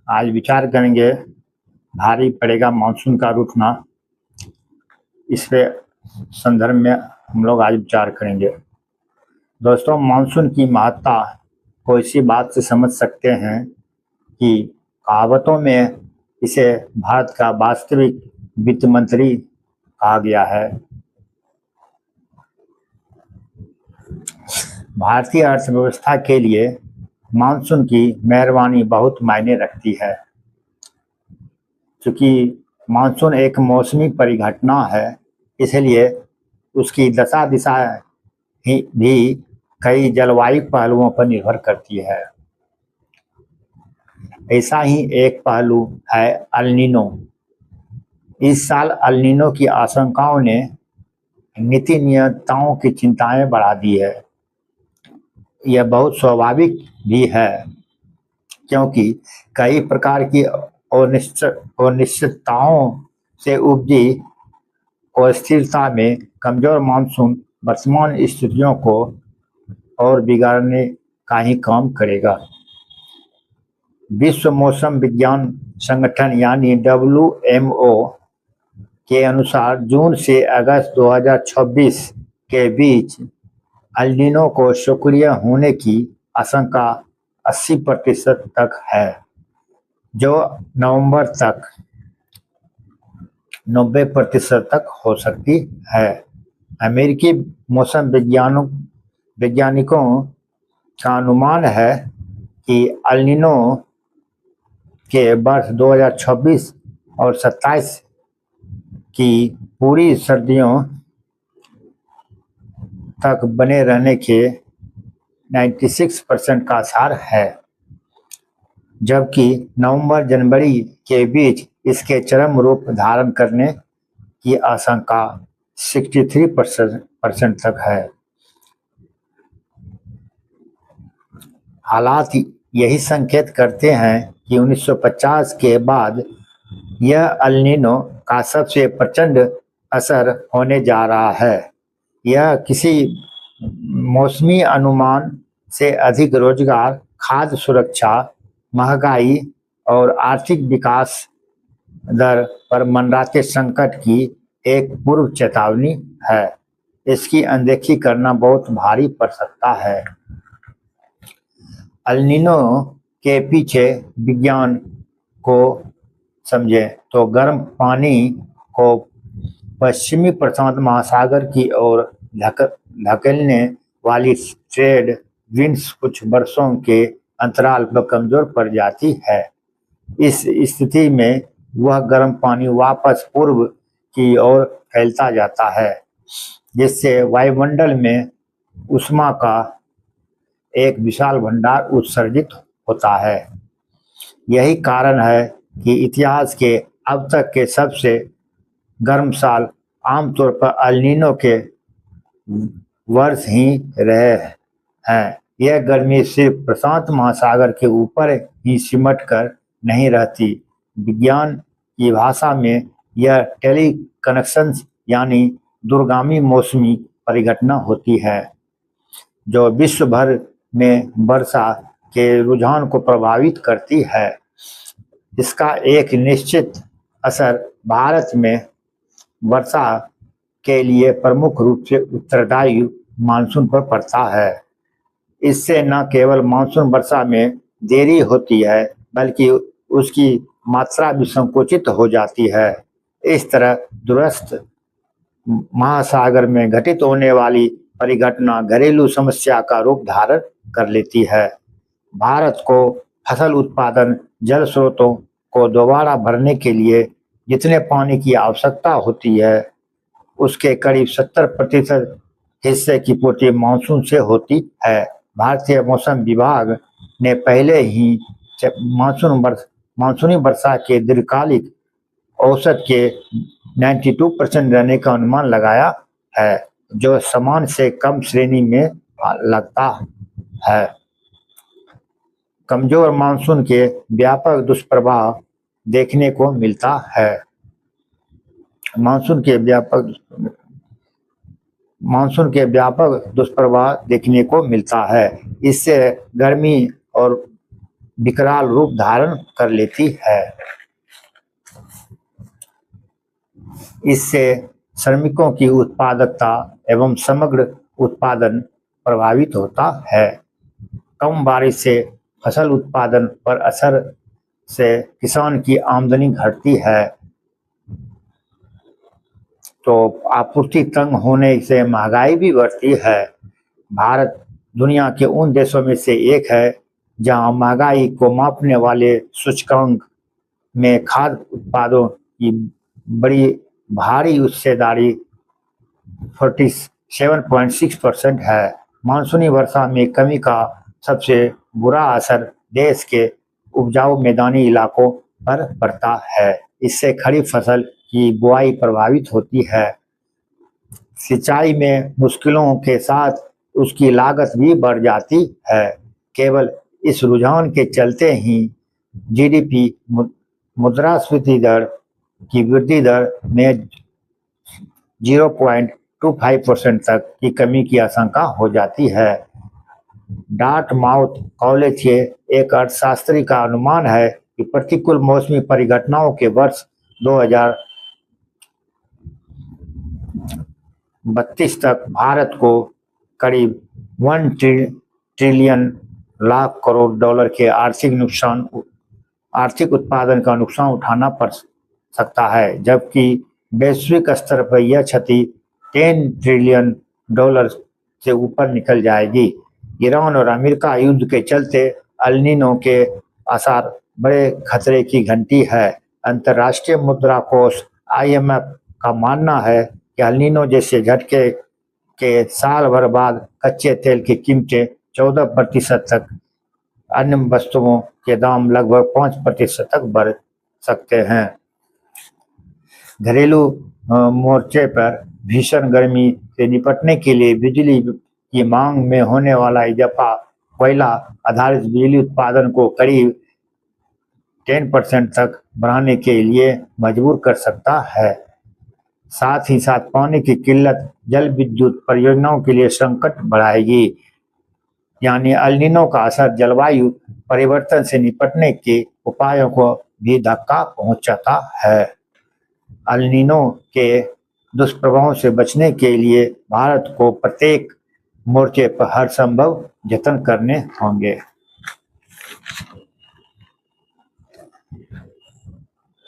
आज विचार करेंगे भारी पड़ेगा मानसून का रुकना। इस पे संदर्भ में हम लोग आज विचार करेंगे। दोस्तों, मानसून की महत्ता को इसी बात से समझ सकते हैं कि कहावतों में इसे भारत का वास्तविक वित्त मंत्री कहा गया है। भारतीय अर्थव्यवस्था के लिए मानसून की मेहरबानी बहुत मायने रखती है। चूंकि मानसून एक मौसमी परिघटना है, इसलिए उसकी दशा दिशा भी कई जलवायु पहलुओं पर निर्भर करती है। ऐसा ही एक पहलू है अल नीनो। इस साल अल नीनो की आशंकाओं ने नीति नियोक्ताओं की चिंताएं बढ़ा दी है। यह बहुत स्वाभाविक भी है, क्योंकि कई प्रकार की अनिश्चितताओं से उपजी अस्थिरता में कमजोर मानसून वर्तमान स्थितियों को और बिगाड़ने का ही काम करेगा। विश्व मौसम विज्ञान संगठन यानी WMO के अनुसार जून से अगस्त 2026 के बीच अल नीनो को सक्रिय होने की आशंका 80% तक है, जो नवंबर तक 90% तक हो सकती है। अमेरिकी मौसम वैज्ञानिकों का अनुमान है कि अल नीनो के वर्ष 2026 और 27 की पूरी सर्दियों तक बने रहने के 96% का आसार है, जबकि नवंबर जनवरी के बीच इसके चरम रूप धारण करने की आशंका 63% तक है। हालात यही संकेत करते हैं कि 1950 के बाद यह अल नीनो का सबसे प्रचंड असर होने जा रहा है। यह किसी मौसमी अनुमान से अधिक रोजगार, खाद्य सुरक्षा, महंगाई और आर्थिक विकास दर पर मंडराते संकट की एक पूर्व चेतावनी है। इसकी अनदेखी करना बहुत भारी पड़ सकता है। अल नीनो के पीछे विज्ञान को समझें तो गर्म पानी को पश्चिमी प्रशांत महासागर की ओर धकेलने वाली ट्रेड विंड्स कुछ वर्षों के अंतराल पर कमजोर पड़ जाती है। इस स्थिति में वह गर्म पानी वापस पूर्व की ओर फैलता जाता है, जिससे वायुमंडल में ऊष्मा का एक विशाल भंडार उत्सर्जित होता है। यही कारण है कि इतिहास के अब तक के सबसे गर्म साल आमतौर पर अल नीनो के वर्ष ही रहे हैं। यह गर्मी सिर्फ प्रशांत महासागर के ऊपर ही सिमट कर नहीं रहती। विज्ञान की भाषा में यह टेली कनेक्शन यानी दूरगामी मौसमी परिघटना होती है, जो विश्व भर में वर्षा के रुझान को प्रभावित करती है। इसका एक निश्चित असर भारत में वर्षा के लिए प्रमुख रूप से उत्तरदायी मानसून पर पड़ता है। इससे न केवल मानसून वर्षा में देरी होती है, बल्कि उसकी मात्रा भी संकुचित हो जाती है। इस तरह दूरस्थ महासागर में घटित होने वाली परिघटना घरेलू समस्या का रूप धारण कर लेती है। भारत को फसल उत्पादन, जल स्रोतों को दोबारा भरने के लिए जितने पानी की आवश्यकता होती है, उसके करीब 70% हिस्से की पूर्ति मानसून से होती है। भारतीय मौसम विभाग ने पहले ही मानसूनी वर्षा के दीर्घकालिक औसत के 92% रहने का अनुमान लगाया है, जो समान से कम श्रेणी में लगता है। कमजोर मानसून के व्यापक दुष्प्रभाव देखने को मिलता है। मानसून के व्यापक दुष्प्रभाव देखने को मिलता है। इससे गर्मी और विकराल रूप धारण कर लेती है। इससे श्रमिकों की उत्पादकता एवं समग्र उत्पादन प्रभावित होता है। कम बारिश से फसल उत्पादन पर असर से किसान की आमदनी घटती है, तो आपूर्ति तंग होने से महंगाई भी बढ़ती है। भारत दुनिया के उन देशों में से एक है जहां महंगाई को मापने वाले सूचकांक में खाद्य उत्पादों की बड़ी भारी हिस्सेदारी 47.6% है। मानसूनी वर्षा में कमी का सबसे बुरा असर देश के उपजाऊ मैदानी इलाकों पर पड़ता है। इससे खरीफ फसल की बुआई प्रभावित होती है। सिंचाई में मुश्किलों के साथ उसकी लागत भी बढ़ जाती है। केवल इस रुझान के चलते ही जीडीपी मुद्रास्फीति दर की वृद्धि दर में 0.25% तक की कमी की आशंका हो जाती है। डार्टमाउथ कॉलेज के एक अर्थशास्त्री का अनुमान है कि प्रतिकूल मौसमी परिघटनाओं के वर्ष 2032 तक भारत को करीब 1 ट्रिलियन लाख करोड़ डॉलर के आर्थिक उत्पादन का नुकसान उठाना पड़ सकता है, जबकि वैश्विक स्तर पर यह क्षति 10 ट्रिलियन डॉलर से ऊपर निकल जाएगी। ईरान और अमेरिका युद्ध के चलते एल नीनो के आसार बड़े खतरे की घंटी है। अंतर्राष्ट्रीय मुद्रा कोष IMF का मानना है कि एल नीनो जैसे झटके के साल भर बाद कच्चे तेल की कीमतें 14% तक, अन्य वस्तुओं के दाम लगभग 5% तक बढ़ सकते हैं। घरेलू मोर्चे पर भीषण गर्मी से निपटने के लिए बिजली की मांग में होने वाला इजाफा कोयला आधारित बिजली उत्पादन को करीब 10% तक बढ़ाने के लिए मजबूर कर सकता है। साथ ही साथ पानी की किल्लत जल विद्युत परियोजनाओं के लिए संकट बढ़ाएगी। यानी एल नीनो का असर जलवायु परिवर्तन से निपटने के उपायों को भी धक्का पहुंचाता है। एल नीनो के दुष्प्रभावों से बचने के लिए भारत को प्रत्येक मोर्चे पर हर संभव जतन करने होंगे।